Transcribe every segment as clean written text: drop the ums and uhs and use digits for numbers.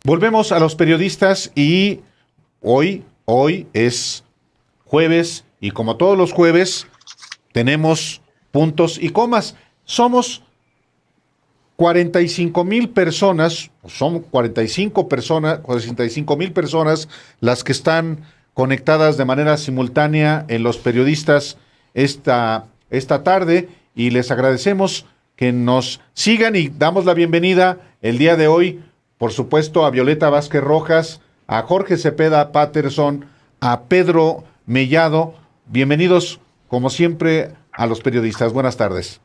Volvemos a los periodistas y hoy es jueves y como todos los jueves tenemos puntos y comas. Somos 45,000 personas, son 45,000 personas las que están conectadas de manera simultánea en los periodistas esta tarde y les agradecemos que nos sigan y damos la bienvenida el día de hoy, por supuesto, a Violeta Vázquez Rojas, a Jorge Cepeda Patterson, a Pedro Mellado. Bienvenidos, como siempre, a los periodistas. Buenas tardes.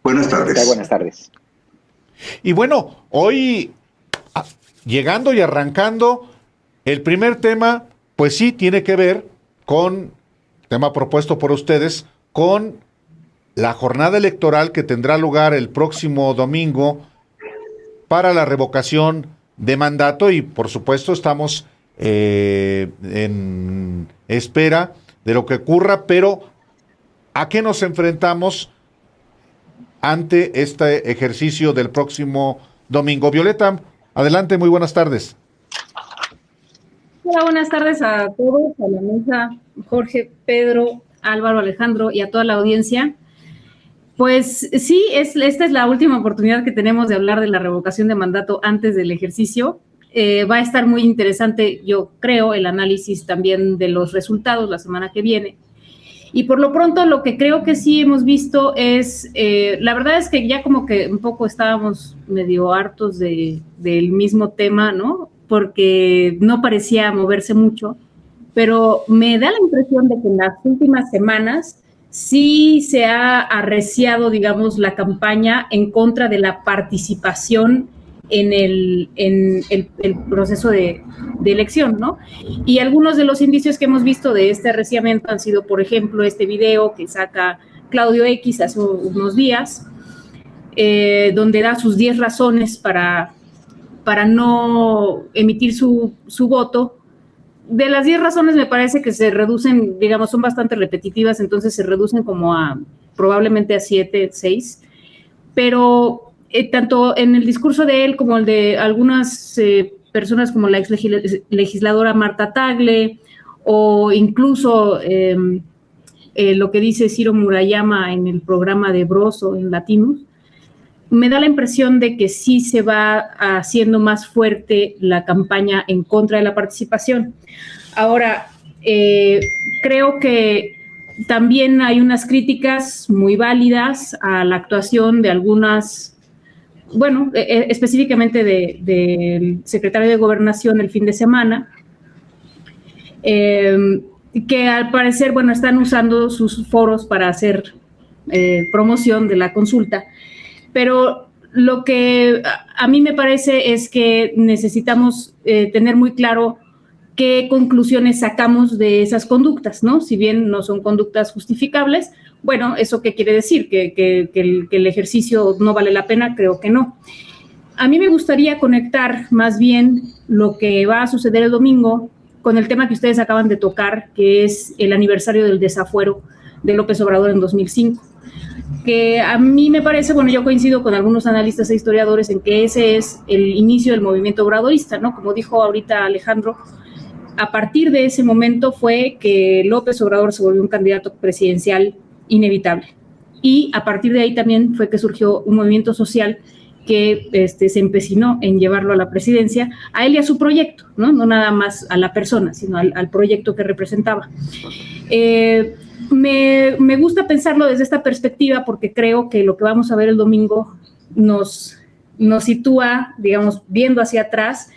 Buenas tardes. Buenas tardes. Y bueno, hoy, llegando y arrancando, el primer tema, pues sí, tiene que ver con, tema propuesto por ustedes, con la jornada electoral que tendrá lugar el próximo domingo para la revocación de mandato y por supuesto estamos en espera de lo que ocurra, pero ¿a qué nos enfrentamos ante este ejercicio del próximo domingo? Violeta, adelante, muy buenas tardes. Hola, buenas tardes a todos, a la mesa, Jorge, Pedro, Álvaro, Alejandro y a toda la audiencia. Pues sí, esta es la última oportunidad que tenemos de hablar de la revocación de mandato antes del ejercicio. Va a estar muy interesante, yo creo, el análisis también de los resultados la semana que viene. Y por lo pronto lo que creo que sí hemos visto es, la verdad es que ya como que un poco estábamos medio hartos del mismo tema, ¿no? Porque no parecía moverse mucho, pero me da la impresión de que en las últimas semanas sí se ha arreciado, digamos, la campaña en contra de la participación en el proceso de elección, ¿no? Y algunos de los indicios que hemos visto de este arreciamiento han sido, por ejemplo, este video que saca Claudio X hace unos días, donde da sus 10 razones para no emitir su voto. De las 10 razones me parece que se reducen, digamos, son bastante repetitivas, entonces se reducen como probablemente a 7, 6, pero tanto en el discurso de él como el de algunas personas como la ex legisladora Marta Tagle o incluso lo que dice Ciro Murayama en el programa de Broso en Latinos, me da la impresión de que sí se va haciendo más fuerte la campaña en contra de la participación. Ahora, creo que también hay unas críticas muy válidas a la actuación de algunas, bueno, específicamente del secretario de Gobernación el fin de semana, que al parecer, bueno, están usando sus foros para hacer promoción de la consulta. Pero lo que a mí me parece es que necesitamos tener muy claro qué conclusiones sacamos de esas conductas, ¿no? Si bien no son conductas justificables, bueno, ¿eso qué quiere decir? ¿Que el ejercicio no vale la pena? Creo que no. A mí me gustaría conectar más bien lo que va a suceder el domingo con el tema que ustedes acaban de tocar, que es el aniversario del desafuero de López Obrador en 2005. Que a mí me parece, bueno, yo coincido con algunos analistas e historiadores en que ese es el inicio del movimiento obradorista, ¿no? Como dijo ahorita Alejandro, a partir de ese momento fue que López Obrador se volvió un candidato presidencial inevitable. Y a partir de ahí también fue que surgió un movimiento social que se empecinó en llevarlo a la presidencia, a él y a su proyecto, ¿no? No nada más a la persona, sino al proyecto que representaba. Me gusta pensarlo desde esta perspectiva porque creo que lo que vamos a ver el domingo nos sitúa, digamos, viendo hacia atrás,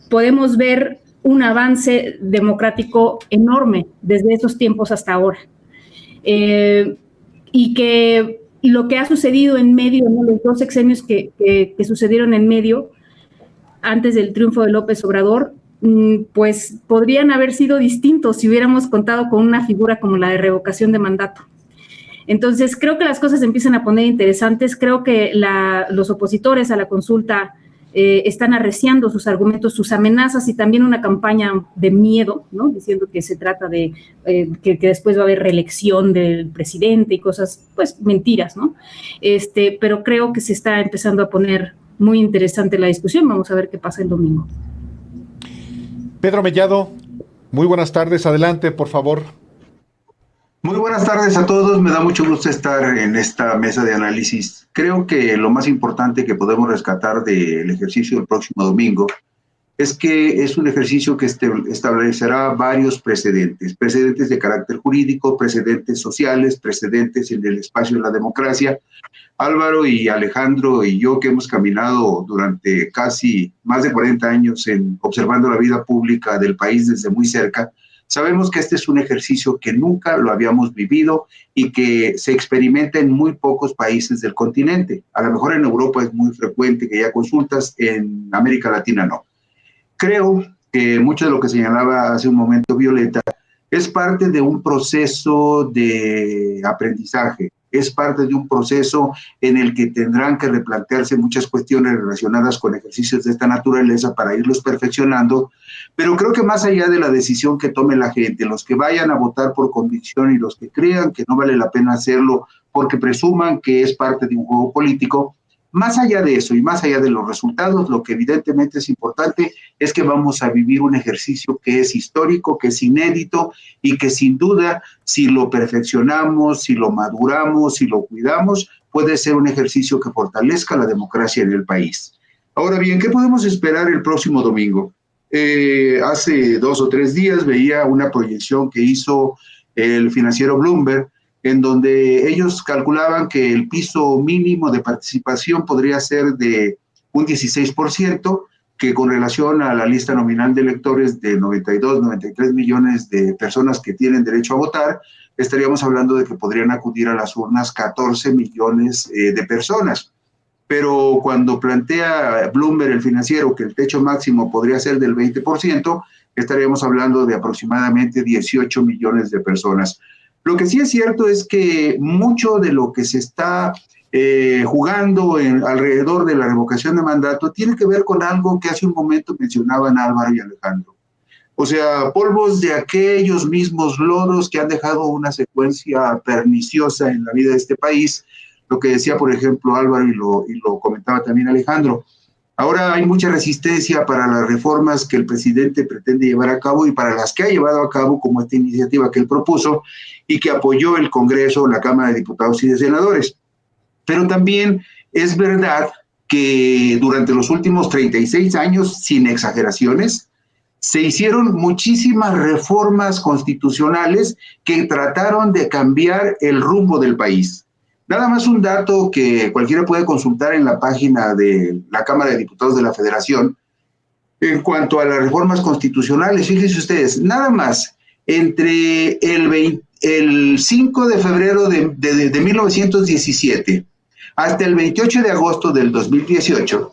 podemos ver un avance democrático enorme desde esos tiempos hasta ahora. Y que lo que ha sucedido en medio, ¿no? Los 2 sexenios que sucedieron en medio, antes del triunfo de López Obrador, pues podrían haber sido distintos si hubiéramos contado con una figura como la de revocación de mandato. Entonces, creo que las cosas se empiezan a poner interesantes. Creo que los opositores a la consulta están arreciando sus argumentos, sus amenazas y también una campaña de miedo, ¿no? Diciendo que se trata de que después va a haber reelección del presidente y cosas, pues, mentiras, ¿no? Pero creo que se está empezando a poner muy interesante la discusión. Vamos a ver qué pasa el domingo. Pedro Mellado, muy buenas tardes. Adelante, por favor. Muy buenas tardes a todos. Me da mucho gusto estar en esta mesa de análisis. Creo que lo más importante que podemos rescatar del ejercicio del próximo domingo es que es un ejercicio que establecerá varios precedentes de carácter jurídico, precedentes sociales, precedentes en el espacio de la democracia. Álvaro y Alejandro y yo, que hemos caminado durante casi más de 40 años observando la vida pública del país desde muy cerca, sabemos que este es un ejercicio que nunca lo habíamos vivido y que se experimenta en muy pocos países del continente. A lo mejor en Europa es muy frecuente que haya consultas, en América Latina no. Creo que mucho de lo que señalaba hace un momento Violeta es parte de un proceso de aprendizaje, es parte de un proceso en el que tendrán que replantearse muchas cuestiones relacionadas con ejercicios de esta naturaleza para irlos perfeccionando, pero creo que más allá de la decisión que tome la gente, los que vayan a votar por convicción y los que crean que no vale la pena hacerlo porque presuman que es parte de un juego político, más allá de eso y más allá de los resultados, lo que evidentemente es importante es que vamos a vivir un ejercicio que es histórico, que es inédito y que sin duda, si lo perfeccionamos, si lo maduramos, si lo cuidamos, puede ser un ejercicio que fortalezca la democracia en el país. Ahora bien, ¿qué podemos esperar el próximo domingo? Hace 2 o 3 días veía una proyección que hizo el financiero Bloomberg, en donde ellos calculaban que el piso mínimo de participación podría ser de un 16%, que con relación a la lista nominal de electores de 92, 93 millones de personas que tienen derecho a votar, estaríamos hablando de que podrían acudir a las urnas 14 millones de personas. Pero cuando plantea Bloomberg, el financiero, que el techo máximo podría ser del 20%, estaríamos hablando de aproximadamente 18 millones de personas. Lo que sí es cierto es que mucho de lo que se está jugando alrededor de la revocación de mandato tiene que ver con algo que hace un momento mencionaban Álvaro y Alejandro. O sea, polvos de aquellos mismos lodos que han dejado una secuencia perniciosa en la vida de este país. Lo que decía, por ejemplo, Álvaro y lo comentaba también Alejandro. Ahora hay mucha resistencia para las reformas que el presidente pretende llevar a cabo y para las que ha llevado a cabo, como esta iniciativa que él propuso y que apoyó el Congreso, la Cámara de Diputados y de Senadores. Pero también es verdad que durante los últimos 36 años, sin exageraciones, se hicieron muchísimas reformas constitucionales que trataron de cambiar el rumbo del país. Nada más un dato que cualquiera puede consultar en la página de la Cámara de Diputados de la Federación. En cuanto a las reformas constitucionales, fíjense ustedes, nada más entre el 5 de febrero de 1917 hasta el 28 de agosto del 2018,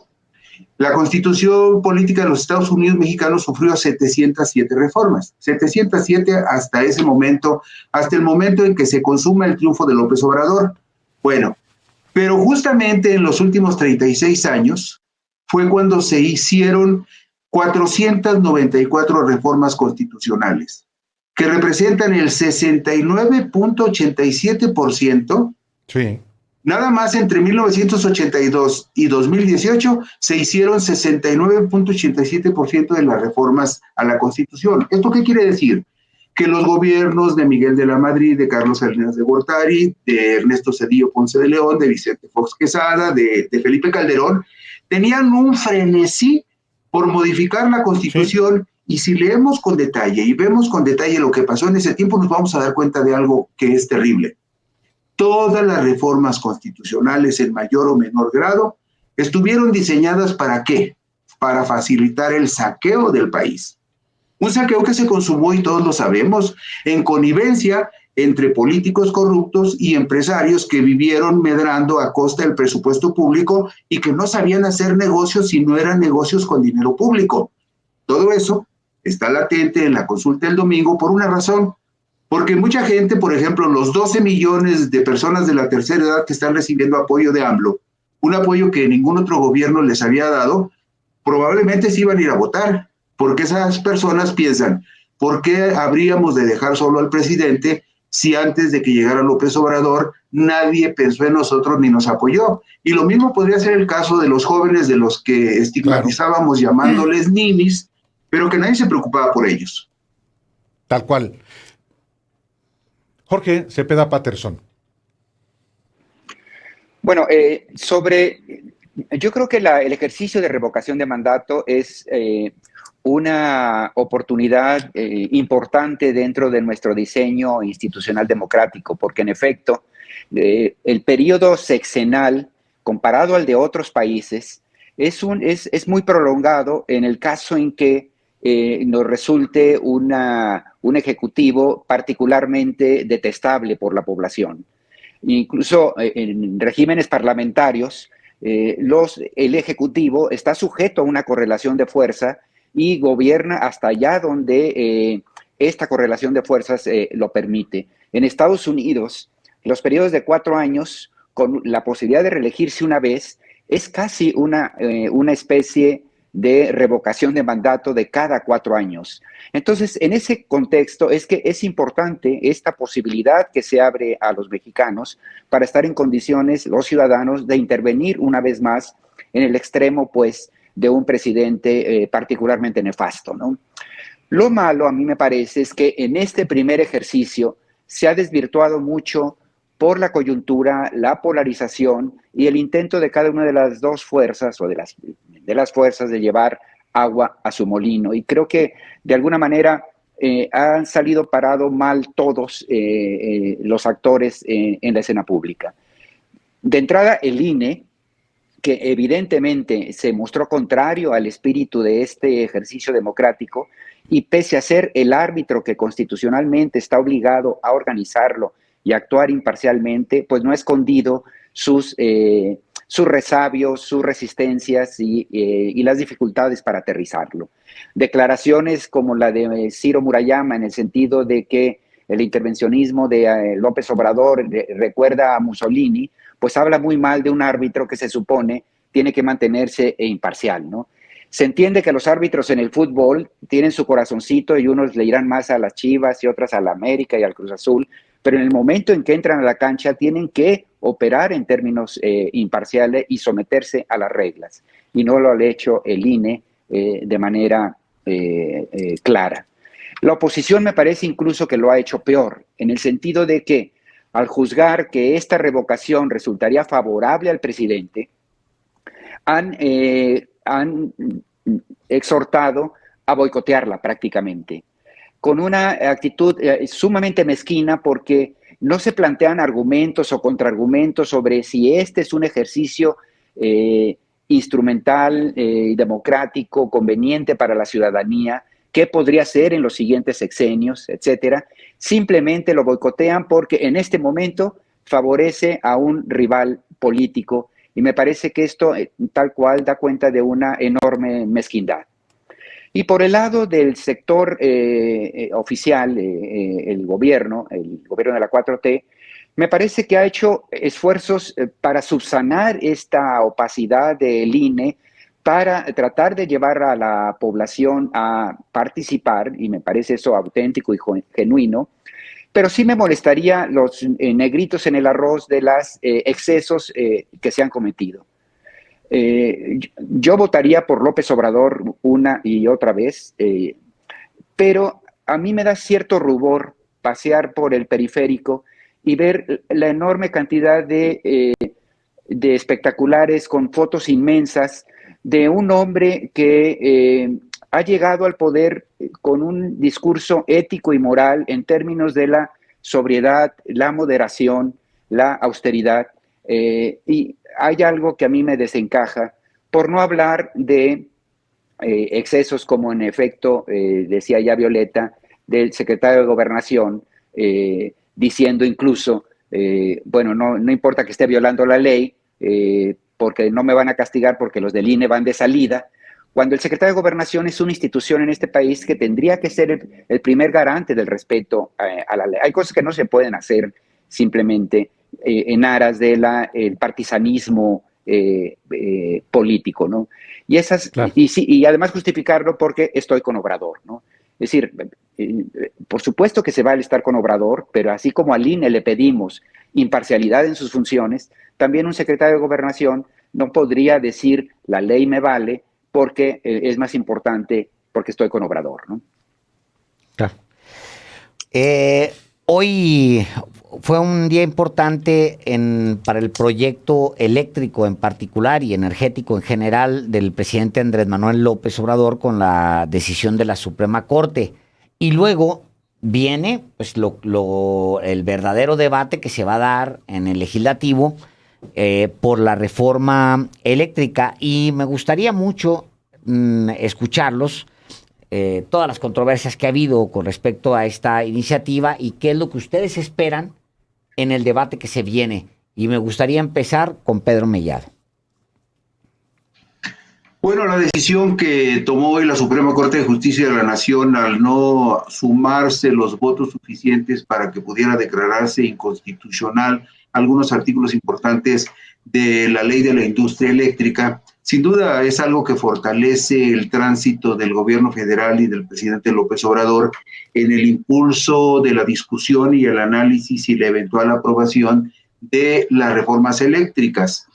la Constitución Política de los Estados Unidos Mexicanos sufrió 707 reformas, 707 hasta ese momento, hasta el momento en que se consuma el triunfo de López Obrador. Bueno, pero justamente en los últimos 36 años fue cuando se hicieron 494 reformas constitucionales, que representan el 69.87%. Sí. Nada más entre 1982 y 2018 se hicieron 69.87% de las reformas a la Constitución. ¿Esto qué quiere decir? Que los gobiernos de Miguel de la Madrid, de Carlos Salinas de Gortari, de Ernesto Zedillo Ponce de León, de Vicente Fox Quesada, de Felipe Calderón, tenían un frenesí por modificar la Constitución. Sí. Y si leemos con detalle y vemos con detalle lo que pasó en ese tiempo, nos vamos a dar cuenta de algo que es terrible. Todas las reformas constitucionales, en mayor o menor grado, estuvieron diseñadas ¿para qué? Para facilitar el saqueo del país. Un saqueo que se consumó, y todos lo sabemos, en connivencia entre políticos corruptos y empresarios que vivieron medrando a costa del presupuesto público y que no sabían hacer negocios si no eran negocios con dinero público. Todo eso está latente en la consulta del domingo por una razón. Porque mucha gente, por ejemplo, los 12 millones de personas de la tercera edad que están recibiendo apoyo de AMLO, un apoyo que ningún otro gobierno les había dado, probablemente sí iban a ir a votar, porque esas personas piensan, ¿por qué habríamos de dejar solo al presidente si antes de que llegara López Obrador nadie pensó en nosotros ni nos apoyó. Y lo mismo podría ser el caso de los jóvenes de los que estigmatizábamos llamándoles ninis, pero que nadie se preocupaba por ellos. Tal cual. Jorge Cepeda Patterson. Bueno, yo creo que el ejercicio de revocación de mandato es una oportunidad importante dentro de nuestro diseño institucional democrático, porque en efecto, el periodo sexenal, comparado al de otros países, es muy prolongado en el caso en que nos resulte un ejecutivo particularmente detestable por la población. Incluso en regímenes parlamentarios, el Ejecutivo está sujeto a una correlación de fuerza y gobierna hasta allá donde esta correlación de fuerzas lo permite. En Estados Unidos, los periodos de 4 años, con la posibilidad de reelegirse una vez, es casi una especie de revocación de mandato de cada 4 años. Entonces, en ese contexto es que es importante esta posibilidad que se abre a los mexicanos para estar en condiciones, los ciudadanos, de intervenir una vez más en el extremo, pues, de un presidente particularmente nefasto, ¿no? Lo malo, a mí me parece, es que en este primer ejercicio se ha desvirtuado mucho por la coyuntura, la polarización y el intento de cada una de las dos fuerzas o de las fuerzas de llevar agua a su molino. Y creo que de alguna manera han salido parados mal todos los actores en la escena pública. De entrada, el INE, que evidentemente se mostró contrario al espíritu de este ejercicio democrático y pese a ser el árbitro que constitucionalmente está obligado a organizarlo y actuar imparcialmente, pues no ha escondido sus resabios, sus resistencias y las dificultades para aterrizarlo. Declaraciones como la de Ciro Murayama en el sentido de que el intervencionismo de López Obrador recuerda a Mussolini, pues habla muy mal de un árbitro que se supone tiene que mantenerse imparcial, ¿no? Se entiende que los árbitros en el fútbol tienen su corazoncito y unos le irán más a las Chivas y otras a la América y al Cruz Azul, pero en el momento en que entran a la cancha tienen que operar en términos imparciales y someterse a las reglas. Y no lo ha hecho el INE de manera clara. La oposición me parece incluso que lo ha hecho peor, en el sentido de que al juzgar que esta revocación resultaría favorable al presidente, han exhortado a boicotearla prácticamente, con una actitud sumamente mezquina porque no se plantean argumentos o contraargumentos sobre si este es un ejercicio instrumental, democrático, conveniente para la ciudadanía, qué podría ser en los siguientes sexenios, etcétera. Simplemente lo boicotean porque en este momento favorece a un rival político y me parece que esto tal cual da cuenta de una enorme mezquindad. Y por el lado del sector oficial, el gobierno de la 4T, me parece que ha hecho esfuerzos para subsanar esta opacidad del INE, para tratar de llevar a la población a participar, y me parece eso auténtico y genuino, pero sí me molestaría los negritos en el arroz de los excesos que se han cometido. Yo votaría por López Obrador una y otra vez, pero a mí me da cierto rubor pasear por el periférico y ver la enorme cantidad de espectaculares con fotos inmensas de un hombre que ha llegado al poder con un discurso ético y moral en términos de la sobriedad, la moderación, la austeridad, y hay algo que a mí me desencaja, por no hablar de excesos como en efecto, decía ya Violeta, del secretario de Gobernación, diciendo incluso, bueno, no importa que esté violando la ley, porque no me van a castigar porque los del INE van de salida, cuando el secretario de Gobernación es una institución en este país que tendría que ser el primer garante del respeto a la ley. Hay cosas que no se pueden hacer simplemente en aras del partisanismo político, ¿no? Y, esas, claro. Y además justificarlo porque estoy con Obrador, ¿no? Es decir, por supuesto que se vale estar con Obrador, pero así como al INE le pedimos imparcialidad en sus funciones, también un secretario de Gobernación no podría decir la ley me vale porque es más importante porque estoy con Obrador, ¿no? Claro. Hoy fue un día importante para el proyecto eléctrico en particular y energético en general del presidente Andrés Manuel López Obrador con la decisión de la Suprema Corte. Y luego viene pues el verdadero debate que se va a dar en el legislativo por la reforma eléctrica. Y me gustaría mucho escucharlos. Todas las controversias que ha habido con respecto a esta iniciativa y qué es lo que ustedes esperan en el debate que se viene. Y me gustaría empezar con Pedro Mellado. Bueno, la decisión que tomó hoy la Suprema Corte de Justicia de la Nación al no sumarse los votos suficientes para que pudiera declararse inconstitucional algunos artículos importantes de la ley de la industria eléctrica, sin duda es algo que fortalece el tránsito del gobierno federal y del presidente López Obrador en el impulso de la discusión y el análisis y la eventual aprobación de las reformas eléctricas.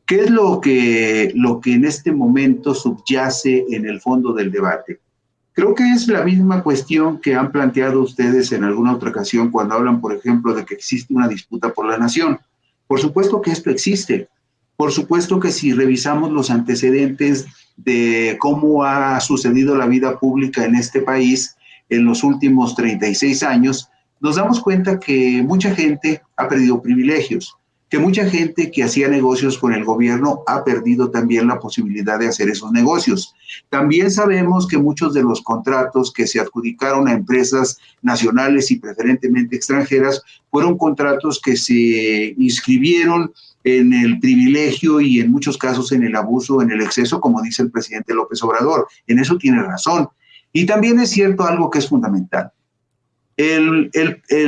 ¿Qué es lo que en este momento subyace en el fondo del debate? Creo que es la misma cuestión que han planteado ustedes en alguna otra ocasión cuando hablan, por ejemplo, de que existe una disputa por la nación. Por supuesto que esto existe. Por supuesto que si revisamos los antecedentes de cómo ha sucedido la vida pública en este país en los últimos 36 años, nos damos cuenta que mucha gente ha perdido privilegios, que mucha gente que hacía negocios con el gobierno ha perdido también la posibilidad de hacer esos negocios. También sabemos que muchos de los contratos que se adjudicaron a empresas nacionales y preferentemente extranjeras fueron contratos que se inscribieron en el privilegio y en muchos casos en el abuso, en el exceso, como dice el presidente López Obrador. En eso tiene razón. Y también es cierto algo que es fundamental. El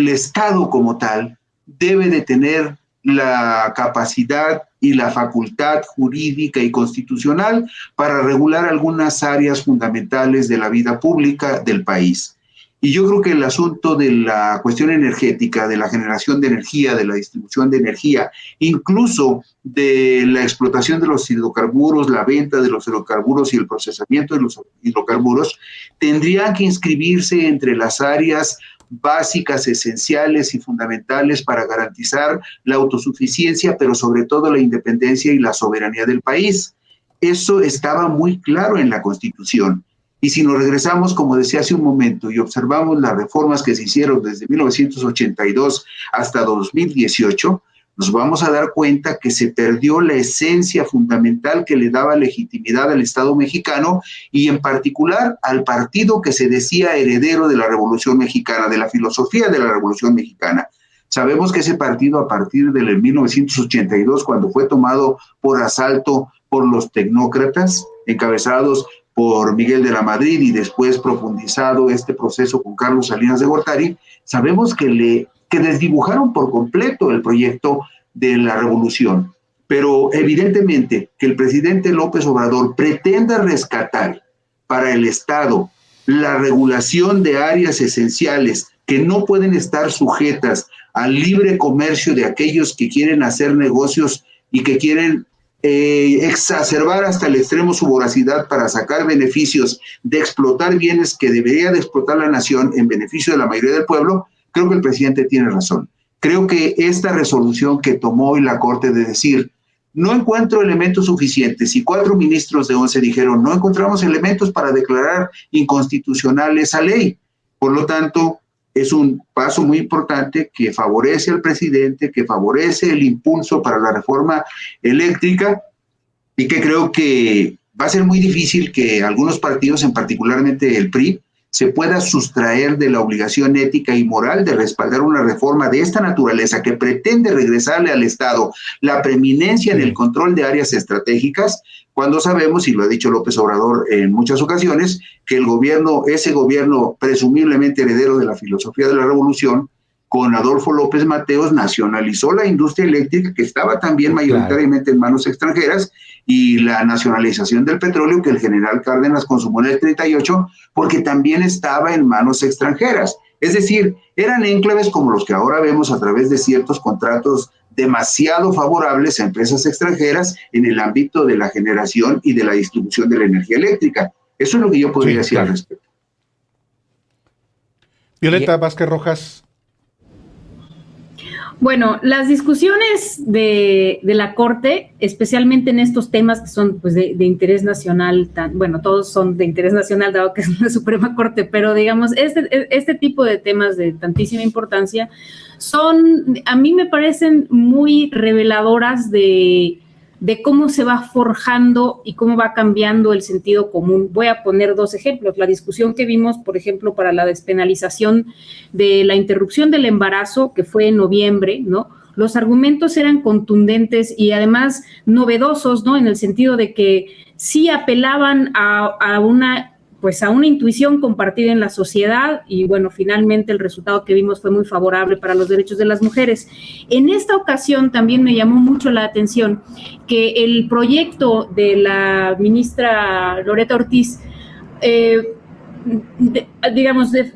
Estado como tal debe de tener la capacidad y la facultad jurídica y constitucional para regular algunas áreas fundamentales de la vida pública del país. Y yo creo que el asunto de la cuestión energética, de la generación de energía, de la distribución de energía, incluso de la explotación de los hidrocarburos, la venta de los hidrocarburos y el procesamiento de los hidrocarburos, tendrían que inscribirse entre las áreas básicas, esenciales y fundamentales para garantizar la autosuficiencia, pero sobre todo la independencia y la soberanía del país. Eso estaba muy claro en la Constitución. Y si nos regresamos, como decía hace un momento, y observamos las reformas que se hicieron desde 1982 hasta 2018, nos vamos a dar cuenta que se perdió la esencia fundamental que le daba legitimidad al Estado mexicano y en particular al partido que se decía heredero de la Revolución Mexicana, de la filosofía de la Revolución Mexicana. Sabemos que ese partido a partir del 1982, cuando fue tomado por asalto por los tecnócratas, encabezados por Miguel de la Madrid y después profundizado este proceso con Carlos Salinas de Gortari, sabemos que desdibujaron por completo el proyecto de la revolución. Pero evidentemente que el presidente López Obrador pretenda rescatar para el Estado la regulación de áreas esenciales que no pueden estar sujetas al libre comercio de aquellos que quieren hacer negocios y que quieren exacerbar hasta el extremo su voracidad para sacar beneficios de explotar bienes que debería de explotar la nación en beneficio de la mayoría del pueblo. Creo que el presidente tiene razón. Creo que esta resolución que tomó hoy la Corte de decir, no encuentro elementos suficientes, y 4 ministros de 11 dijeron, no encontramos elementos para declarar inconstitucional esa ley. Por lo tanto, es un paso muy importante que favorece al presidente, que favorece el impulso para la reforma eléctrica y que creo que va a ser muy difícil que algunos partidos, en particularmente el PRI, se pueda sustraer de la obligación ética y moral de respaldar una reforma de esta naturaleza que pretende regresarle al Estado la preeminencia en el control de áreas estratégicas, cuando sabemos, y lo ha dicho López Obrador en muchas ocasiones, que el gobierno, ese gobierno presumiblemente heredero de la filosofía de la revolución, con Adolfo López Mateos, nacionalizó la industria eléctrica, que estaba también mayoritariamente en manos extranjeras, y la nacionalización del petróleo, que el general Cárdenas consumó en el 38, porque también estaba en manos extranjeras. Es decir, eran enclaves como los que ahora vemos a través de ciertos contratos demasiado favorables a empresas extranjeras en el ámbito de la generación y de la distribución de la energía eléctrica. Eso es lo que yo podría decir al respecto. Violeta Vázquez Rojas. Bueno, las discusiones de la Corte, especialmente en estos temas que son pues, de interés nacional, todos son de interés nacional dado que es la Suprema Corte, pero digamos, este tipo de temas de tantísima importancia a mí me parecen muy reveladoras de cómo se va forjando y cómo va cambiando el sentido común. Voy a poner 2 ejemplos. La discusión que vimos, por ejemplo, para la despenalización de la interrupción del embarazo, que fue en noviembre, ¿no? Los argumentos eran contundentes y además novedosos, ¿no? En el sentido de que sí apelaban a una intuición compartida en la sociedad y bueno, finalmente el resultado que vimos fue muy favorable para los derechos de las mujeres. En esta ocasión también me llamó mucho la atención que el proyecto de la ministra Loretta Ortiz,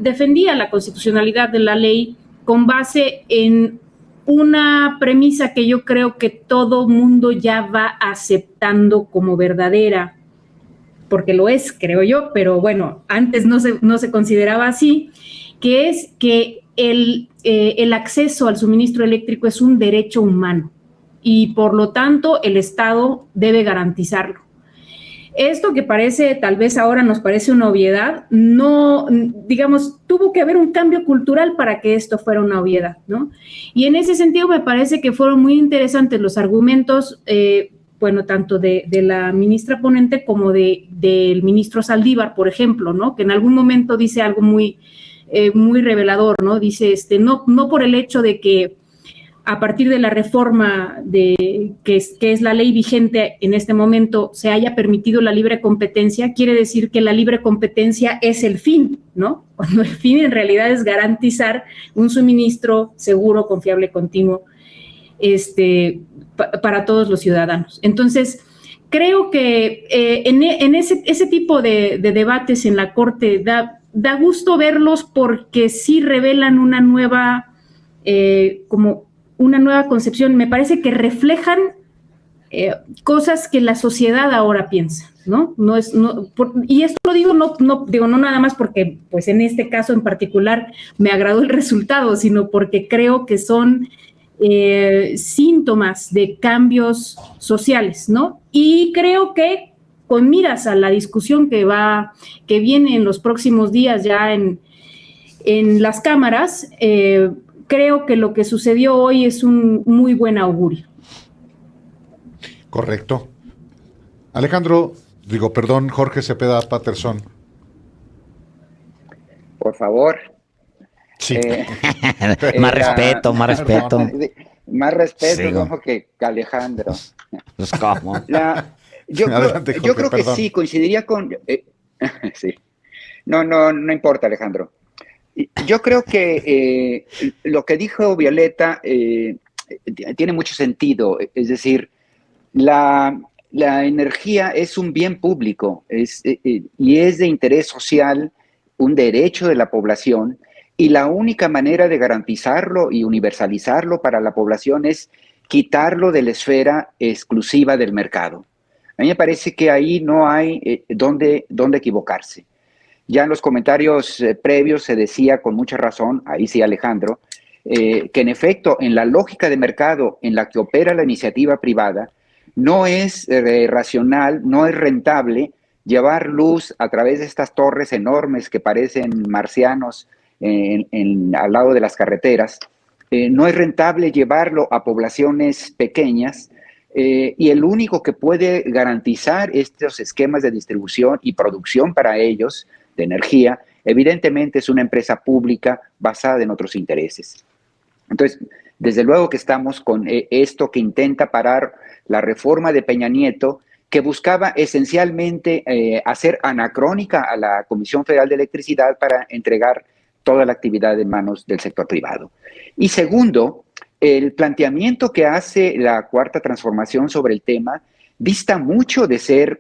defendía la constitucionalidad de la ley con base en una premisa que yo creo que todo mundo ya va aceptando como verdadera, porque lo es, creo yo, pero bueno, antes no se consideraba así, que es que el acceso al suministro eléctrico es un derecho humano y por lo tanto el Estado debe garantizarlo. Esto que tal vez ahora nos parece una obviedad, no, digamos, tuvo que haber un cambio cultural para que esto fuera una obviedad, ¿no? Y en ese sentido me parece que fueron muy interesantes los argumentos, tanto de la ministra ponente como del ministro Saldívar, por ejemplo, ¿no? Que en algún momento dice algo muy revelador, ¿no? Dice, no por el hecho de que a partir de la reforma que es la ley vigente en este momento se haya permitido la libre competencia, quiere decir que la libre competencia es el fin, ¿no? Cuando el fin en realidad es garantizar un suministro seguro, confiable, continuo, para todos los ciudadanos. Entonces, creo que en ese tipo de debates en la Corte da gusto verlos porque sí revelan una nueva concepción. Me parece que reflejan cosas que la sociedad ahora piensa, ¿no? Y esto lo digo no nada más porque, pues en este caso en particular me agradó el resultado, sino porque creo que son síntomas de cambios sociales, ¿no? Y creo que con miras a la discusión que viene en los próximos días ya en las cámaras, creo que lo que sucedió hoy es un muy buen augurio. Correcto. Jorge Cepeda Patterson. Por favor. Sí. Más respeto. Más respeto, sí, como que Alejandro. Pues cómo. Yo creo que sí, coincidiría con... sí. No importa, Alejandro. Yo creo que lo que dijo Violeta tiene mucho sentido. Es decir, la energía es un bien público y es de interés social, un derecho de la población, y la única manera de garantizarlo y universalizarlo para la población es quitarlo de la esfera exclusiva del mercado. A mí me parece que ahí no hay dónde equivocarse. Ya en los comentarios previos se decía con mucha razón, ahí sí Alejandro, que en efecto en la lógica de mercado en la que opera la iniciativa privada, no es racional, no es rentable llevar luz a través de estas torres enormes que parecen marcianos al lado de las carreteras. No es rentable llevarlo a poblaciones pequeñas y el único que puede garantizar estos esquemas de distribución y producción para ellos de energía, evidentemente es una empresa pública basada en otros intereses. Entonces, desde luego que estamos con esto que intenta parar la reforma de Peña Nieto, que buscaba esencialmente hacer anacrónica a la Comisión Federal de Electricidad para entregar toda la actividad en manos del sector privado. Y segundo, el planteamiento que hace la Cuarta Transformación sobre el tema dista mucho de ser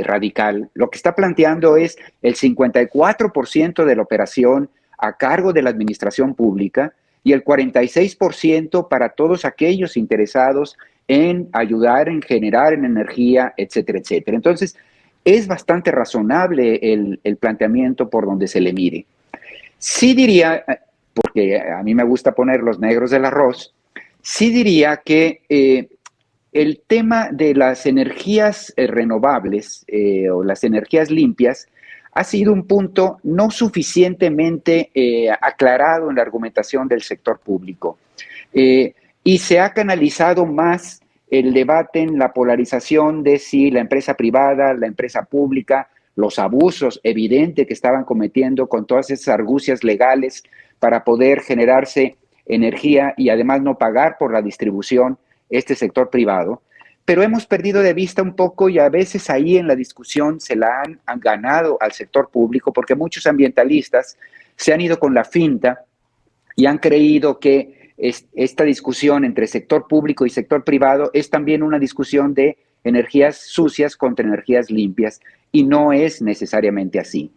radical. Lo que está planteando es el 54% de la operación a cargo de la administración pública y el 46% para todos aquellos interesados en ayudar, en generar en energía, etcétera, etcétera. Entonces, es bastante razonable el planteamiento por donde se le mire. Sí diría, porque a mí me gusta poner los negros del arroz, sí diría que el tema de las energías renovables o las energías limpias ha sido un punto no suficientemente aclarado en la argumentación del sector público. Y se ha canalizado más el debate en la polarización de si la empresa privada, la empresa pública, los abusos evidentes que estaban cometiendo con todas esas argucias legales para poder generarse energía y además no pagar por la distribución este sector privado. Pero hemos perdido de vista un poco y a veces ahí en la discusión se la han ganado al sector público porque muchos ambientalistas se han ido con la finta y han creído que esta discusión entre sector público y sector privado es también una discusión de energías sucias contra energías limpias y no es necesariamente así.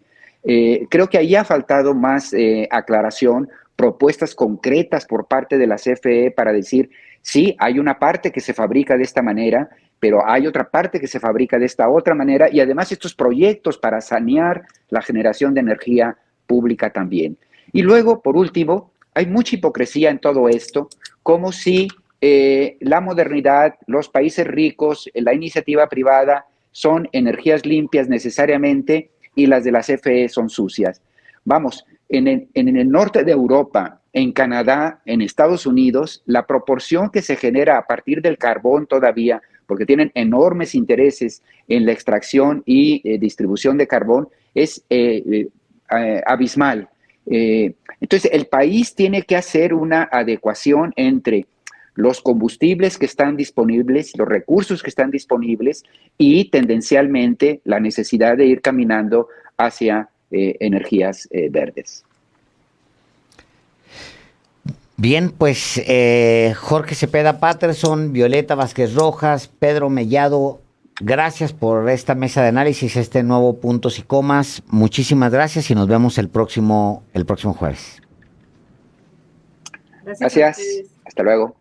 Creo que ahí ha faltado más aclaración, propuestas concretas por parte de la CFE para decir, sí, hay una parte que se fabrica de esta manera, pero hay otra parte que se fabrica de esta otra manera y además estos proyectos para sanear la generación de energía pública también. Y luego, por último, hay mucha hipocresía en todo esto, como si la modernidad, los países ricos, la iniciativa privada son energías limpias necesariamente y las de la CFE son sucias. Vamos, en el norte de Europa, en Canadá, en Estados Unidos, la proporción que se genera a partir del carbón todavía, porque tienen enormes intereses en la extracción y distribución de carbón, es abismal. Entonces, el país tiene que hacer una adecuación entre los combustibles que están disponibles, los recursos que están disponibles y tendencialmente la necesidad de ir caminando hacia energías verdes. Bien, pues Jorge Cepeda Patterson, Violeta Vázquez Rojas, Pedro Mellado, gracias por esta mesa de análisis, este nuevo Puntos y Comas. Muchísimas gracias y nos vemos el próximo jueves. Gracias. Hasta luego.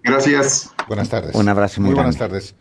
Gracias. Buenas tardes. Un abrazo muy grande. Buenas tardes.